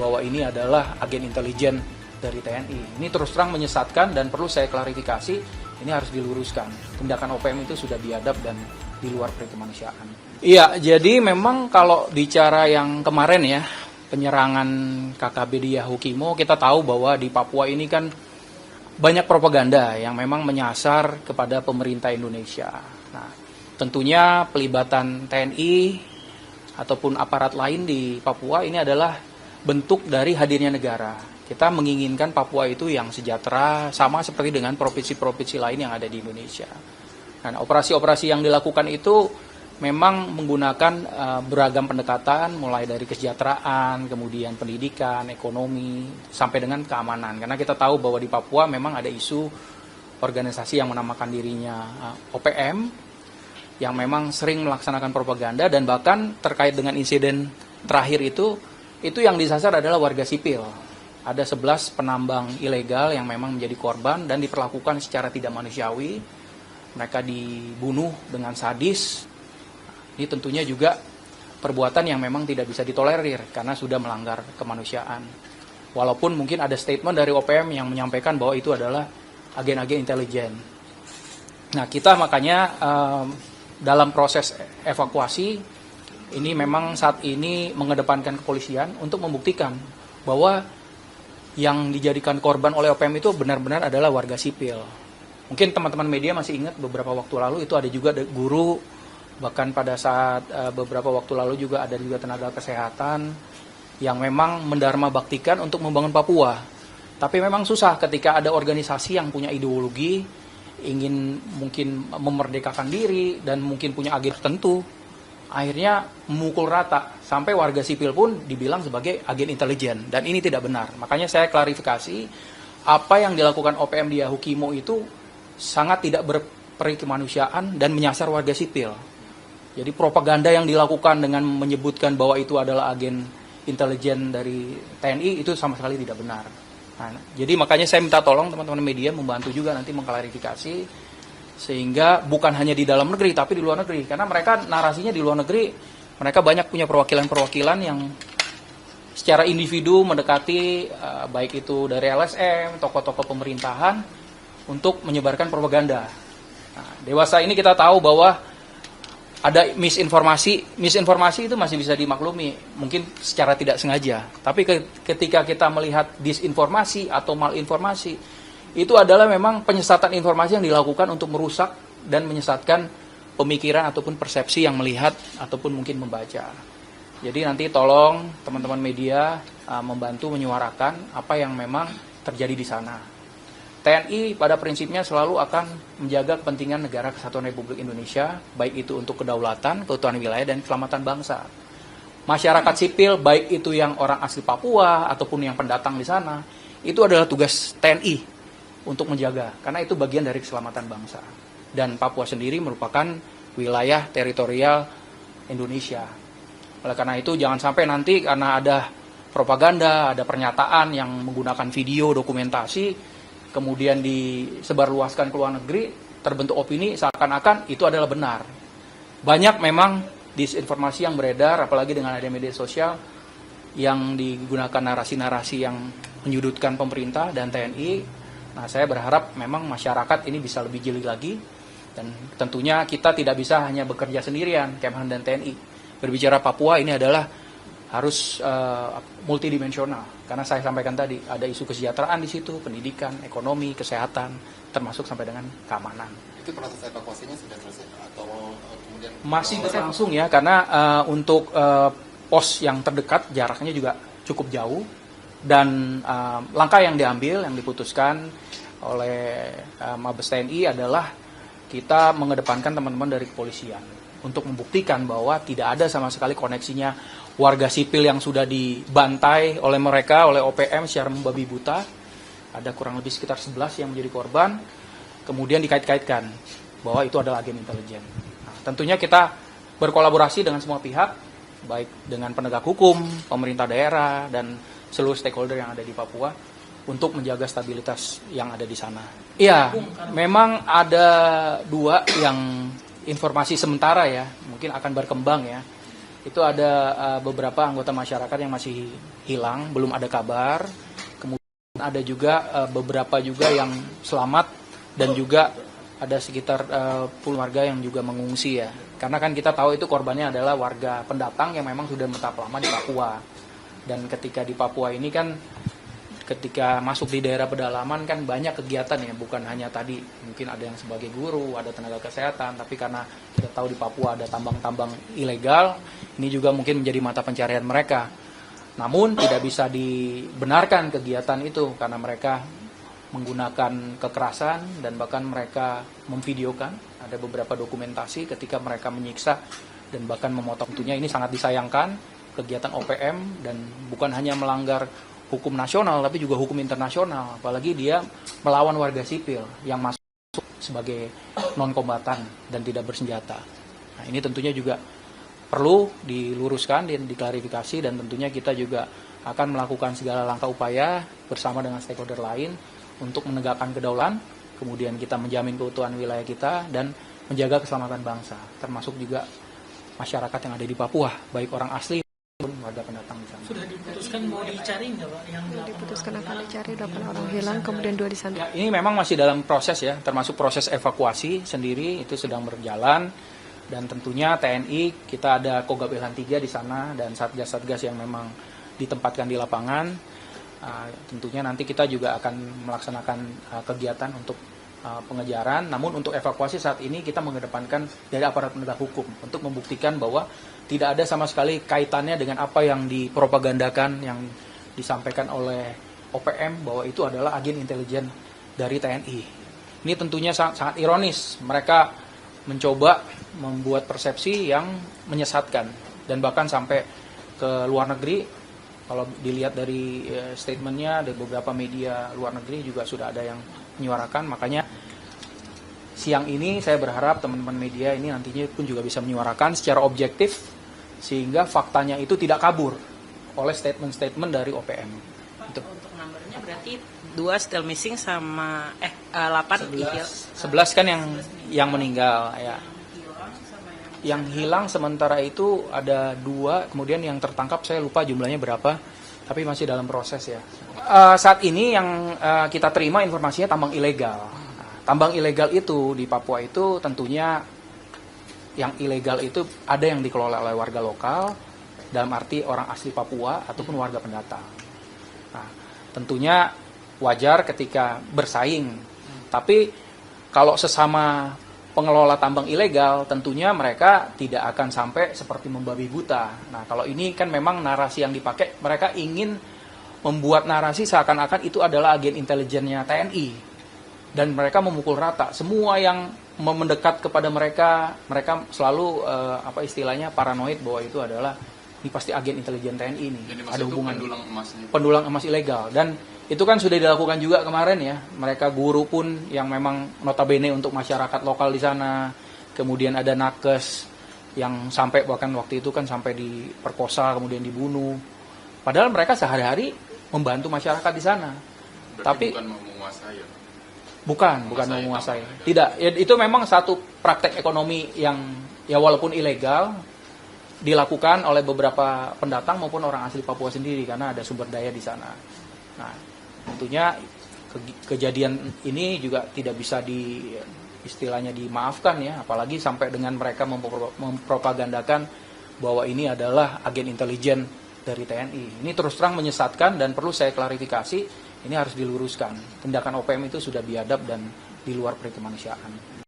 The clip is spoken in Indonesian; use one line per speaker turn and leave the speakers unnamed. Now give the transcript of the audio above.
bahwa ini adalah agen intelijen dari TNI. Ini terus terang menyesatkan dan perlu saya klarifikasi, ini harus diluruskan. Tindakan OPM itu sudah biadab dan di luar perikemanusiaan. Iya, jadi memang kalau bicara yang kemarin ya, penyerangan KKB di Yahukimo, kita tahu bahwa di Papua ini kan banyak propaganda yang memang menyasar kepada pemerintah Indonesia. Nah, tentunya pelibatan TNI ataupun aparat lain di Papua ini adalah bentuk dari hadirnya negara. Kita menginginkan Papua itu yang sejahtera, sama seperti dengan provinsi-provinsi lain yang ada di Indonesia. Nah, operasi-operasi yang dilakukan itu memang menggunakan beragam pendekatan, mulai dari kesejahteraan, kemudian pendidikan, ekonomi, sampai dengan keamanan. Karena kita tahu bahwa di Papua memang ada isu organisasi yang menamakan dirinya OPM, yang memang sering melaksanakan propaganda, dan bahkan terkait dengan insiden terakhir itu yang disasar adalah warga sipil. Ada 11 penambang ilegal yang memang menjadi korban dan diperlakukan secara tidak manusiawi. Mereka dibunuh dengan sadis. Ini tentunya juga perbuatan yang memang tidak bisa ditolerir karena sudah melanggar kemanusiaan. Walaupun mungkin ada statement dari OPM yang menyampaikan bahwa itu adalah agen-agen intelijen. Nah, kita makanya dalam proses evakuasi ini memang saat ini mengedepankan kepolisian untuk membuktikan bahwa yang dijadikan korban oleh OPM itu benar-benar adalah warga sipil. Mungkin teman-teman media masih ingat beberapa waktu lalu itu ada juga guru, bahkan pada saat beberapa waktu lalu juga ada juga tenaga kesehatan yang memang mendharma baktikan untuk membangun Papua. Tapi memang susah ketika ada organisasi yang punya ideologi, ingin mungkin memerdekakan diri dan mungkin punya agen tertentu, akhirnya memukul rata sampai warga sipil pun dibilang sebagai agen intelijen, dan ini tidak benar. Makanya saya klarifikasi, apa yang dilakukan OPM di Yahukimo itu sangat tidak berperikemanusiaan dan menyasar warga sipil. Jadi propaganda yang dilakukan dengan menyebutkan bahwa itu adalah agen intelijen dari TNI itu sama sekali tidak benar. Nah, jadi makanya saya minta tolong teman-teman media membantu juga nanti mengklarifikasi, sehingga bukan hanya di dalam negeri tapi di luar negeri. Karena mereka narasinya di luar negeri, mereka banyak punya perwakilan-perwakilan yang secara individu mendekati baik itu dari LSM, tokoh-tokoh pemerintahan untuk menyebarkan propaganda. Nah, dewasa ini kita tahu bahwa ada misinformasi itu masih bisa dimaklumi, mungkin secara tidak sengaja. Tapi ketika kita melihat disinformasi atau malinformasi, itu adalah memang penyesatan informasi yang dilakukan untuk merusak dan menyesatkan pemikiran ataupun persepsi yang melihat ataupun mungkin membaca. Jadi nanti tolong teman-teman media membantu menyuarakan apa yang memang terjadi di sana. TNI pada prinsipnya selalu akan menjaga kepentingan negara kesatuan Republik Indonesia, baik itu untuk kedaulatan, keutuhan wilayah, dan keselamatan bangsa. Masyarakat sipil, baik itu yang orang asli Papua ataupun yang pendatang di sana, itu adalah tugas TNI untuk menjaga, karena itu bagian dari keselamatan bangsa. Dan Papua sendiri merupakan wilayah teritorial Indonesia. Oleh karena itu jangan sampai nanti karena ada propaganda, ada pernyataan yang menggunakan video, dokumentasi, kemudian disebarluaskan ke luar negeri, terbentuk opini seakan-akan itu adalah benar. Banyak memang disinformasi yang beredar, apalagi dengan ada media sosial, yang digunakan narasi-narasi yang menyudutkan pemerintah dan TNI. Nah, saya berharap memang masyarakat ini bisa lebih jeli lagi, dan tentunya kita tidak bisa hanya bekerja sendirian, Kemhan dan TNI. Berbicara Papua ini adalah harus multidimensional, karena saya sampaikan tadi ada isu kesejahteraan di situ, pendidikan, ekonomi, kesehatan, termasuk sampai dengan keamanan.
Itu proses evakuasinya sudah selesai atau kemudian
masih berlangsung ya, karena untuk pos yang terdekat jaraknya juga cukup jauh, dan langkah yang diambil, yang diputuskan oleh Mabes TNI adalah kita mengedepankan teman-teman dari kepolisian untuk membuktikan bahwa tidak ada sama sekali koneksinya warga sipil yang sudah dibantai oleh mereka, oleh OPM secara membabi buta. Ada kurang lebih sekitar 11 yang menjadi korban, kemudian dikait-kaitkan bahwa itu adalah agen intelijen. Nah, tentunya kita berkolaborasi dengan semua pihak, baik dengan penegak hukum, pemerintah daerah, dan seluruh stakeholder yang ada di Papua untuk menjaga stabilitas yang ada di sana. Iya, memang ada dua yang informasi sementara ya, mungkin akan berkembang ya. Itu ada beberapa anggota masyarakat yang masih hilang, belum ada kabar. Kemudian ada juga beberapa juga yang selamat dan juga ada sekitar warga yang juga mengungsi ya. Karena kan kita tahu itu korbannya adalah warga pendatang yang memang sudah menetap lama di Papua. Dan ketika di Papua ini kan ketika masuk di daerah pedalaman kan banyak kegiatan ya, bukan hanya tadi mungkin ada yang sebagai guru, ada tenaga kesehatan, tapi karena kita tahu di Papua ada tambang-tambang ilegal, ini juga mungkin menjadi mata pencarian mereka. Namun tidak bisa dibenarkan kegiatan itu karena mereka menggunakan kekerasan dan bahkan mereka memvideokan, ada beberapa dokumentasi ketika mereka menyiksa dan bahkan memotong. Tentunya ini sangat disayangkan kegiatan OPM dan bukan hanya melanggar hukum nasional tapi juga hukum internasional, apalagi dia melawan warga sipil yang masuk sebagai non-kombatan dan tidak bersenjata. Nah, ini tentunya juga perlu diluruskan dan diklarifikasi, dan tentunya kita juga akan melakukan segala langkah upaya bersama dengan stakeholder lain untuk menegakkan kedaulatan, kemudian kita menjamin keutuhan wilayah kita dan menjaga keselamatan bangsa, termasuk juga masyarakat yang ada di Papua, baik orang asli warga pendatang di sana.
Sudah diputuskan mau dicari nggak Pak? Yang
Diputuskan akan dicari 8 orang hilang, kemudian 2 disandra.
Ya, ini memang masih dalam proses ya, termasuk proses evakuasi sendiri itu sedang berjalan, dan tentunya TNI kita ada Kogab Ilhan 3 di sana dan satgas-satgas yang memang ditempatkan di lapangan. Tentunya nanti kita juga akan melaksanakan kegiatan untuk pengejaran, namun untuk evakuasi saat ini kita mengedepankan dari aparat penegak hukum untuk membuktikan bahwa tidak ada sama sekali kaitannya dengan apa yang dipropagandakan, yang disampaikan oleh OPM bahwa itu adalah agen intelijen dari TNI. Ini tentunya sangat ironis, mereka mencoba membuat persepsi yang menyesatkan dan bahkan sampai ke luar negeri. Kalau dilihat dari statementnya, dari beberapa media luar negeri juga sudah ada yang menyuarakan. Makanya siang ini saya berharap teman-teman media ini nantinya pun juga bisa menyuarakan secara objektif sehingga faktanya itu tidak kabur oleh statement-statement dari OPM. Itu.
Untuk numbernya berarti 2 still missing sama 8
11 kan yang meninggal ya. Yang hilang sementara itu ada 2, kemudian yang tertangkap saya lupa jumlahnya berapa, tapi masih dalam proses ya. Saat ini yang kita terima informasinya tambang ilegal. Tambang ilegal itu di Papua itu tentunya yang ilegal itu ada yang dikelola oleh warga lokal, dalam arti orang asli Papua ataupun warga pendatang. Nah, tentunya wajar ketika bersaing, tapi kalau sesama pengelola tambang ilegal, tentunya mereka tidak akan sampai seperti membabi buta. Nah, kalau ini kan memang narasi yang dipakai, mereka ingin membuat narasi seakan-akan itu adalah agen intelijennya TNI. Dan mereka memukul rata. Semua yang mendekat kepada mereka selalu istilahnya paranoid bahwa itu adalah ini pasti agen intelijen TNI ini.
Jadi
ada hubungan
pendulang
emas ilegal. Dan itu kan sudah dilakukan juga kemarin ya. Mereka guru pun yang memang notabene untuk masyarakat lokal di sana. Kemudian ada nakes yang sampai bahkan waktu itu kan sampai diperkosa kemudian dibunuh. Padahal mereka sehari-hari membantu masyarakat di sana. Tapi
bukan menguasai ya?
Bukan menguasai. Tidak, ya, itu memang satu praktek ekonomi yang ya walaupun ilegal dilakukan oleh beberapa pendatang maupun orang asli Papua sendiri karena ada sumber daya di sana. Nah, tentunya kejadian ini juga tidak bisa istilahnya dimaafkan ya, apalagi sampai dengan mereka mempropagandakan bahwa ini adalah agen intelijen dari TNI. Ini terus terang menyesatkan dan perlu saya klarifikasi, ini harus diluruskan. Tindakan OPM itu sudah biadab dan di luar perikemanusiaan.